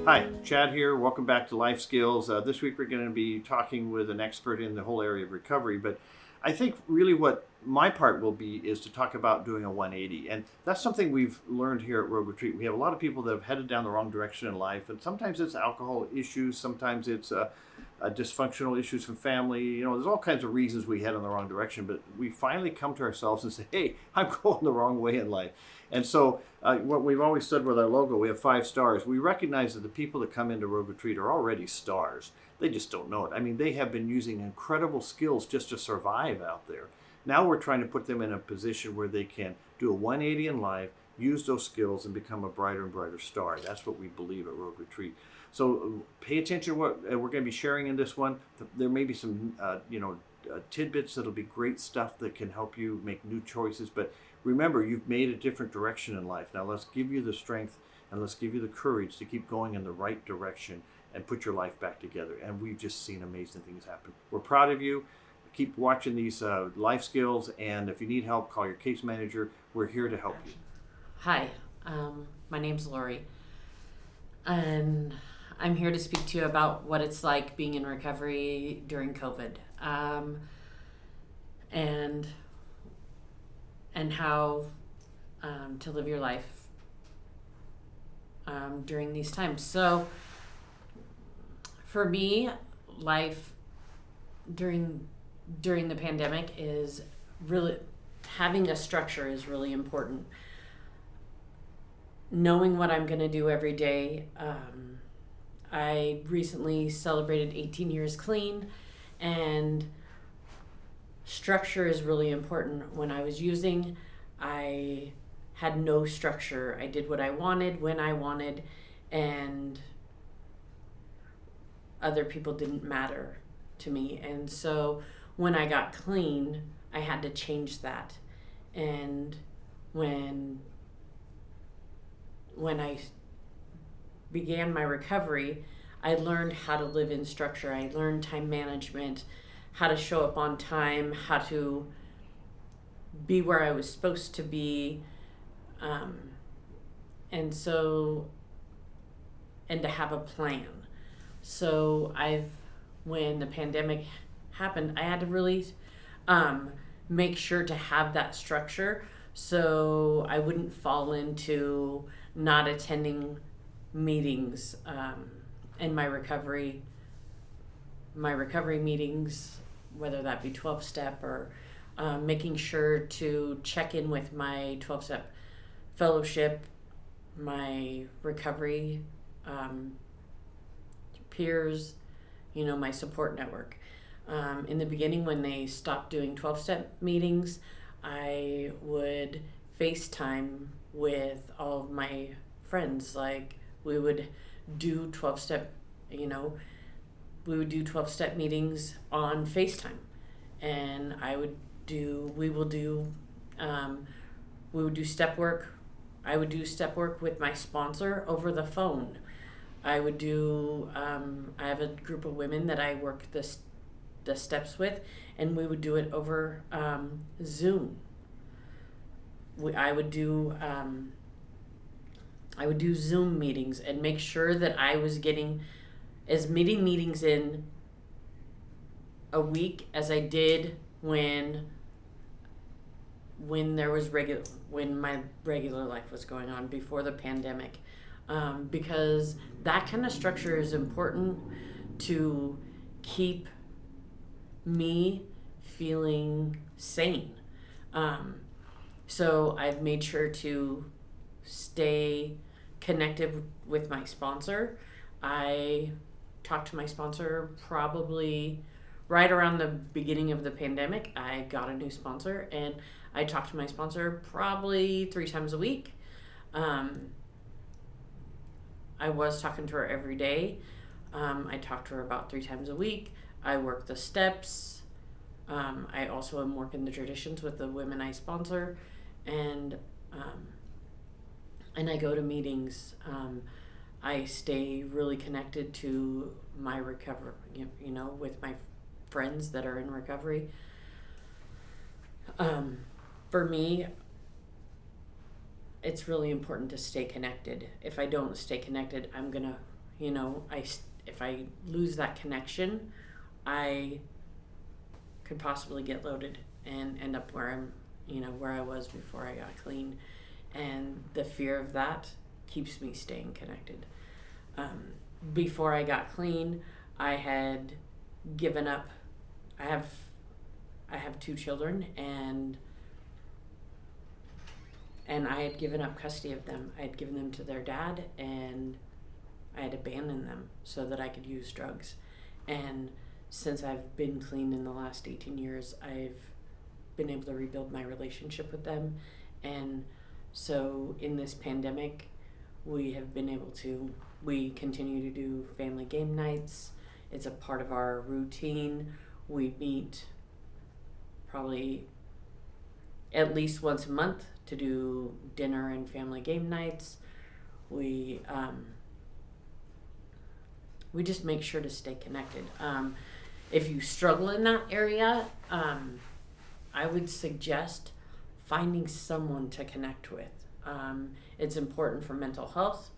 Hi, Chad here. Welcome back to Life Skills. This week we're going to be talking with an expert in the whole area of recovery, but I think really what my part will be is to talk about doing a 180. And that's something we've learned here at Road Retreat. We have a lot of people that have headed down the wrong direction in life, and sometimes it's alcohol issues, sometimes it's dysfunctional issues from family. You know, there's all kinds of reasons we head in the wrong direction, but we finally come to ourselves and say, hey, I'm going the wrong way in life. And so what we've always said with our logo, we have 5 stars. We recognize that the people that come into Road Retreat are already stars. They just don't know it. I mean, they have been using incredible skills just to survive out there. Now we're trying to put them in a position where they can do a 180 in life, use those skills, and become a brighter and brighter star. That's what we believe at Road Retreat. So pay attention to what we're going to be sharing in this one. There may be some, tidbits that'll be great stuff that can help you make new choices. But remember, you've made a different direction in life. Now let's give you the strength and let's give you the courage to keep going in the right direction and put your life back together. And we've just seen amazing things happen. We're proud of you. Keep watching these life skills, and if you need help, call your case manager. We're here to help you. Hi, my name's Lori, and I'm here to speak to you about what it's like being in recovery during COVID, and how to live your life during these times. So for me, life during the pandemic is really, having a structure is really important. Knowing what I'm going to do every day. I recently celebrated 18 years clean, and structure is really important. When I was using, I had no structure. I did what I wanted, when I wanted, and other people didn't matter to me. And so when I got clean, I had to change that. And when I began my recovery, I learned how to live in structure. I learned time management, how to show up on time, how to be where I was supposed to be, and to have a plan. So when the pandemic happened, I had to really make sure to have that structure so I wouldn't fall into not attending meetings in my recovery meetings, whether that be 12-step or making sure to check in with my 12-step fellowship, my recovery peers, my support network. In the beginning, when they stopped doing 12-step meetings, I would FaceTime with all of my friends. Like, we would do 12-step, we would do 12-step meetings on FaceTime. And we would do step work. I would do step work with my sponsor over the phone. I would do, I have a group of women that I work the steps with, and we would do it over Zoom. I would do Zoom meetings and make sure that I was getting as many meetings in a week as I did when my regular life was going on before the pandemic, because that kind of structure is important to keep me feeling sane. So I've made sure to stay connected with my sponsor. I talked to my sponsor probably right around the beginning of the pandemic. I got a new sponsor, and I talked to my sponsor probably 3 times a week. I was talking to her every day. I talked to her about 3 times a week. I work the steps. I also am working the traditions with the women I sponsor, and I go to meetings. I stay really connected to my recovery, with my friends that are in recovery. For me, it's really important to stay connected. If I don't stay connected, I'm gonna if I lose that connection, I could possibly get loaded and end up where I was before I got clean. And the fear of that keeps me staying connected. Before I got clean, I had given up. I have 2 children, and I had given up custody of them. I had given them to their dad, and I had abandoned them so that I could use drugs. And since I've been clean in the last 18 years, I've been able to rebuild my relationship with them. And so in this pandemic, we continue to do family game nights. It's a part of our routine. We meet probably at least once a month to do dinner and family game nights. We just make sure to stay connected. If you struggle in that area, I would suggest finding someone to connect with. It's important for mental health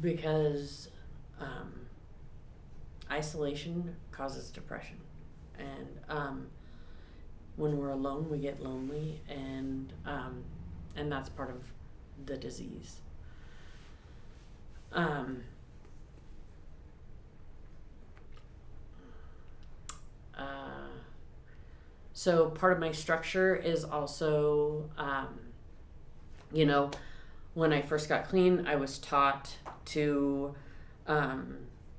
because isolation causes depression, and when we're alone, we get lonely, and that's part of the disease. So part of my structure is also, when I first got clean, I was taught to,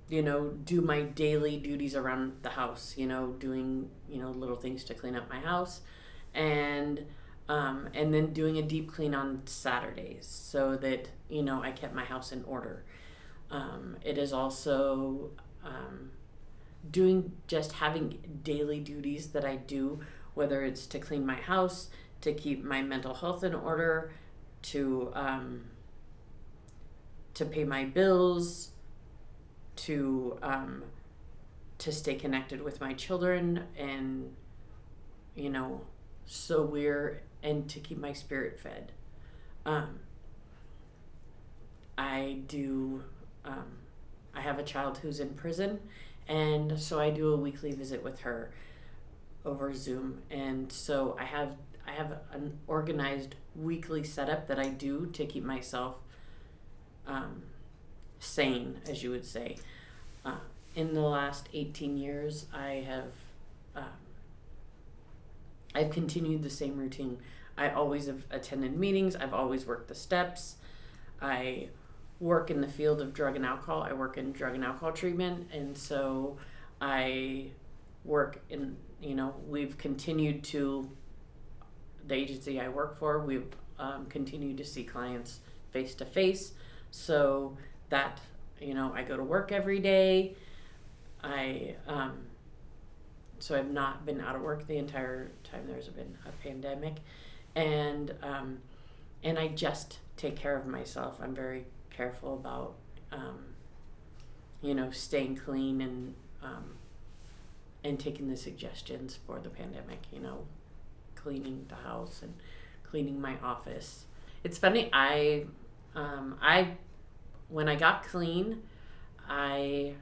do my daily duties around the house, doing, little things to clean up my house, and then doing a deep clean on Saturdays so that, I kept my house in order. It is also, having daily duties that I do, whether it's to clean my house, to keep my mental health in order, to pay my bills, to stay connected with my children, and and to keep my spirit fed. I have a child who's in prison, and so I do a weekly visit with her over Zoom, and so I have an organized weekly setup that I do to keep myself sane, as you would say. In the last 18 years, I've continued the same routine. I always have attended meetings. I've always worked the steps. I work in the field of drug and alcohol. I work in drug and alcohol treatment, and so I work in, we've continued to, the agency I work for, we've continued to see clients face to face, so that, I go to work every day. So I've not been out of work the entire time there's been a pandemic, and I just take care of myself. I'm very careful about, staying clean and taking the suggestions for the pandemic, cleaning the house and cleaning my office. It's funny, when I got clean, I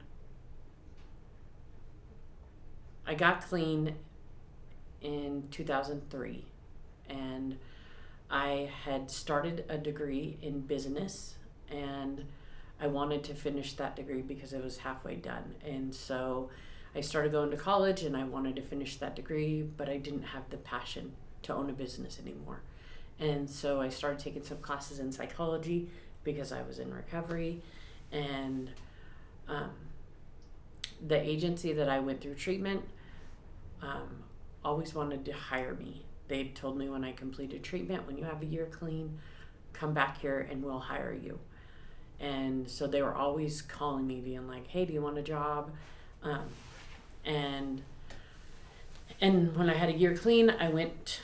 got clean in 2003, and I had started a degree in business, and I wanted to finish that degree because it was halfway done. And so I started going to college, and I wanted to finish that degree, but I didn't have the passion to own a business anymore. And so I started taking some classes in psychology because I was in recovery, and the agency that I went through treatment always wanted to hire me. They told me when I completed treatment, when you have a year clean, come back here and we'll hire you. And so they were always calling me, being like, hey, do you want a job? And when I had a year clean, I went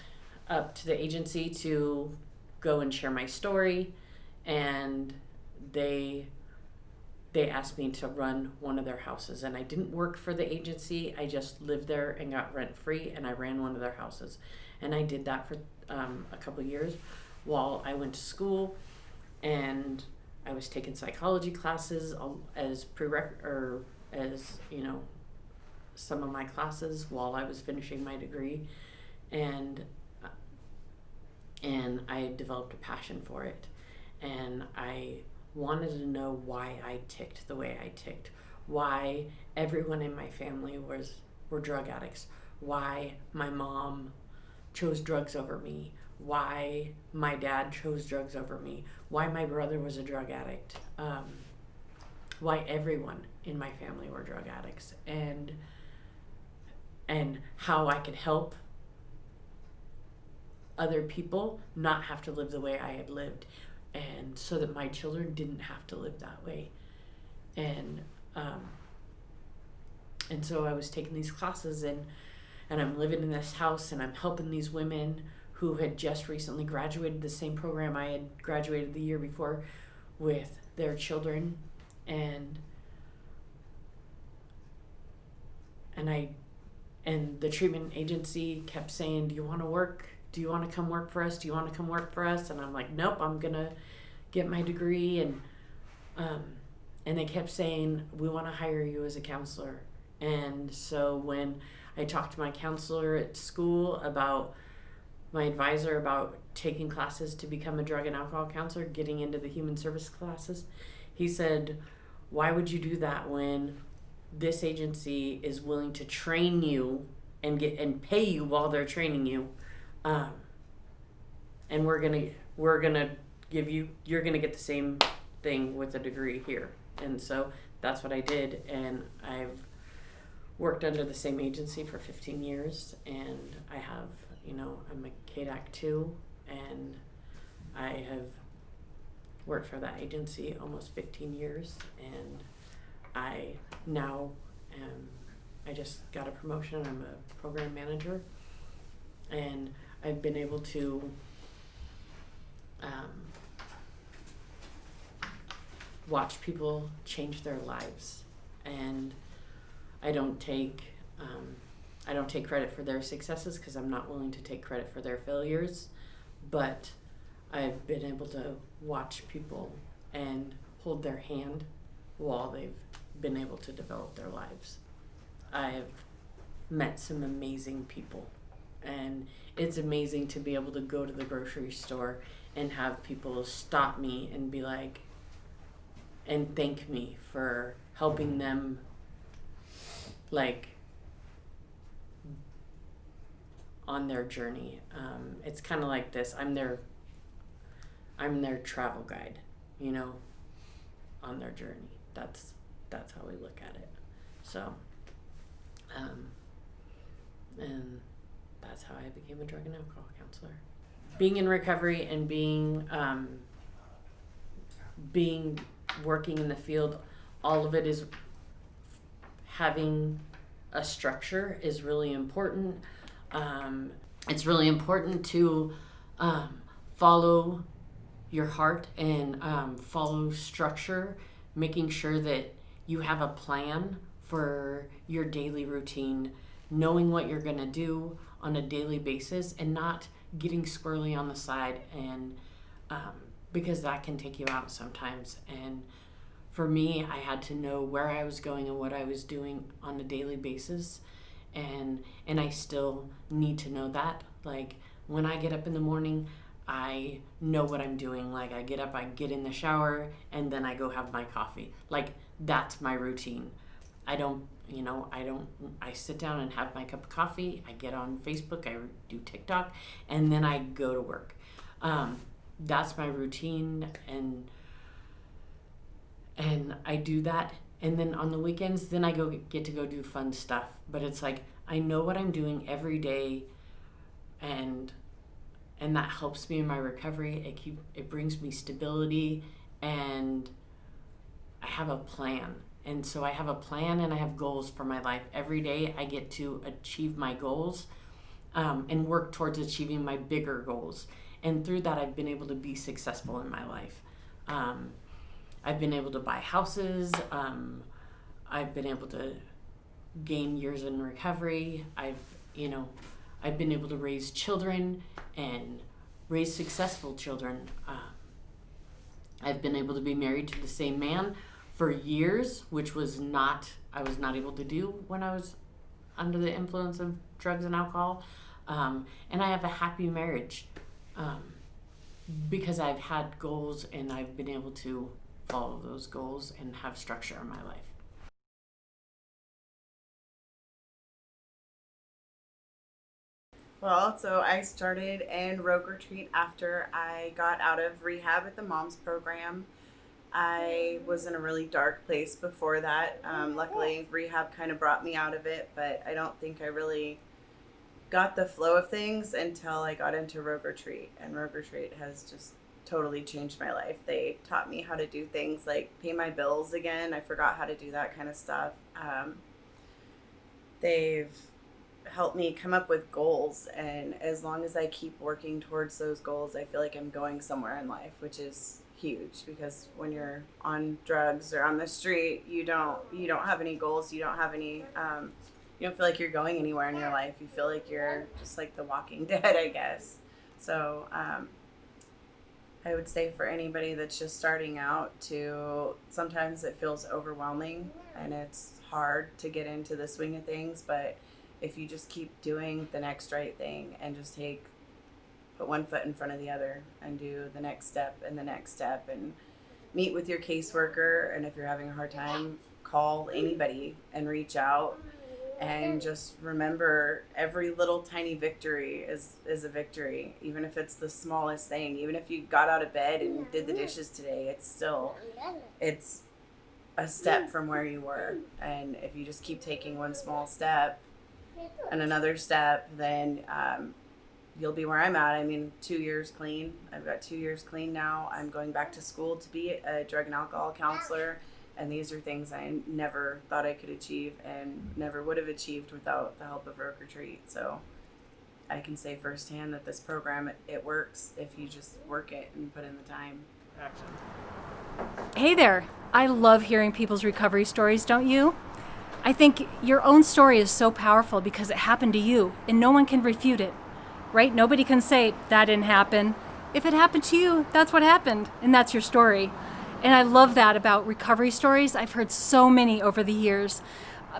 up to the agency to go and share my story, and they asked me to run one of their houses. And I didn't work for the agency, I just lived there and got rent free, and I ran one of their houses. And I did that for a couple years while I went to school, and I was taking psychology classes as as some of my classes while I was finishing my degree, and I developed a passion for it, and I wanted to know why I ticked the way I ticked, why everyone in my family were drug addicts, why my mom chose drugs over me, why my dad chose drugs over me, why my brother was a drug addict, why everyone in my family were drug addicts, and how I could help other people not have to live the way I had lived, and so that my children didn't have to live that way. And so I was taking these classes, and I'm living in this house, and I'm helping these women who had just recently graduated the same program I had graduated the year before with their children, and the treatment agency kept saying, do you want to work? Do you want to come work for us? Do you want to come work for us? And I'm like, nope, I'm going to get my degree. And they kept saying, we want to hire you as a counselor. And so when I talked to my counselor at school about my advisor about taking classes to become a drug and alcohol counselor, getting into the human service classes, he said, why would you do that when this agency is willing to train you and pay you while they're training you, and you're gonna get the same thing with a degree here. And so that's what I did, and I've worked under the same agency for 15 years, and I have, I'm a KDAC 2, and I have worked for that agency almost 15 years, and I now I just got a promotion. I'm a program manager, and I've been able to watch people change their lives, and I don't take credit for their successes because I'm not willing to take credit for their failures, but I've been able to watch people and hold their hand while they've been able to develop their lives. I've met some amazing people, and it's amazing to be able to go to the grocery store and have people stop me and be like, and thank me for helping them, like, on their journey. It's kind of like this. I'm their travel guide, on their journey. That's how we look at it. So, and that's how I became a drug and alcohol counselor. Being in recovery and being working in the field, all of it is having a structure is really important. It's really important to follow your heart and follow structure, making sure that you have a plan for your daily routine, knowing what you're going to do on a daily basis, and not getting squirrely on the side, and because that can take you out sometimes. And for me, I had to know where I was going and what I was doing on a daily basis, and I still need to know that. Like, when I get up in the morning, I know what I'm doing. Like, I get up, I get in the shower, and then I go have my coffee. Like, that's my routine. I sit down and have my cup of coffee, I get on Facebook, I do TikTok, and then I go to work. That's my routine, and I do that. And then on the weekends, then I get to go do fun stuff. But it's like, I know what I'm doing every day, and that helps me in my recovery. It brings me stability, and I have a plan. And so I have a plan, and I have goals for my life. Every day I get to achieve my goals, and work towards achieving my bigger goals. And through that, I've been able to be successful in my life. I've been able to buy houses. I've been able to gain years in recovery. I've been able to raise children and raise successful children. I've been able to be married to the same man for years, which I was not able to do when I was under the influence of drugs and alcohol. And I have a happy marriage because I've had goals and I've been able to follow those goals and have structure in my life. Well, so I started in Rogue Retreat after I got out of rehab at the Moms program. I was in a really dark place before that. Luckily, rehab kind of brought me out of it, but I don't think I really got the flow of things until I got into Rogue Retreat. And Rogue Retreat has just totally changed my life. They taught me how to do things like pay my bills again. I forgot how to do that kind of stuff. They've helped me come up with goals, and as long as I keep working towards those goals, I feel like I'm going somewhere in life, which is huge, because when you're on drugs or on the street, you don't have any goals, you don't have any you don't feel like you're going anywhere in your life. You feel like you're just like the Walking Dead, I guess. So I would say for anybody that's just starting out, sometimes it feels overwhelming and it's hard to get into the swing of things, but if you just keep doing the next right thing and just put one foot in front of the other and do the next step and the next step and meet with your caseworker, and if you're having a hard time, call anybody and reach out, and just remember every little tiny victory is a victory, even if it's the smallest thing. Even if you got out of bed and did the dishes today, it's a step from where you were. And if you just keep taking one small step and another step, then you'll be where I'm at. I mean, 2 years clean. I've got 2 years clean now. I'm going back to school to be a drug and alcohol counselor. And these are things I never thought I could achieve and never would have achieved without the help of Rogue Retreat. So I can say firsthand that this program, it works if you just work it and put in the time. Action. Hey there. I love hearing people's recovery stories, don't you? I think your own story is so powerful because it happened to you and no one can refute it, right? Nobody can say that didn't happen. If it happened to you, that's what happened, and that's your story. And I love that about recovery stories. I've heard so many over the years.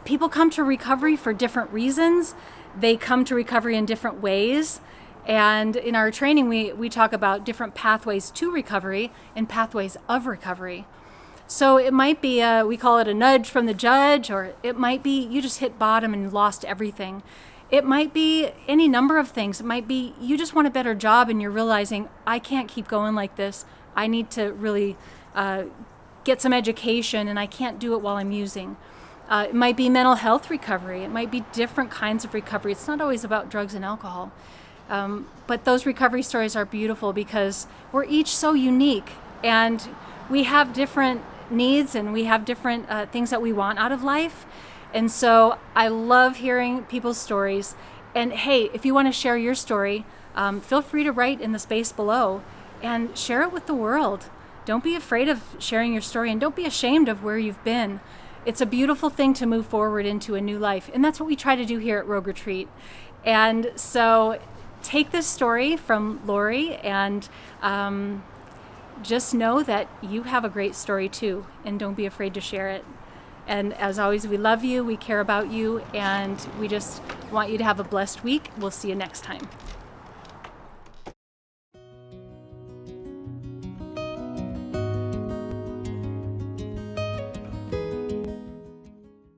People come to recovery for different reasons. They come to recovery in different ways. And in our training, we talk about different pathways to recovery and pathways of recovery. So it might be, we call it a nudge from the judge, or it might be you just hit bottom and lost everything. It might be any number of things. It might be you just want a better job and you're realizing, I can't keep going like this. I need to really get some education and I can't do it while I'm using. It might be mental health recovery. It might be different kinds of recovery. It's not always about drugs and alcohol. But those recovery stories are beautiful because we're each so unique and we have different needs and we have different things that we want out of life. And so I love hearing people's stories. And hey, if you want to share your story, feel free to write in the space below and share it with the world. Don't be afraid of sharing your story and don't be ashamed of where you've been. It's a beautiful thing to move forward into a new life. And that's what we try to do here at Rogue Retreat. And so take this story from Lori and just know that you have a great story too. And don't be afraid to share it. And as always, we love you, we care about you, and we just want you to have a blessed week. We'll see you next time.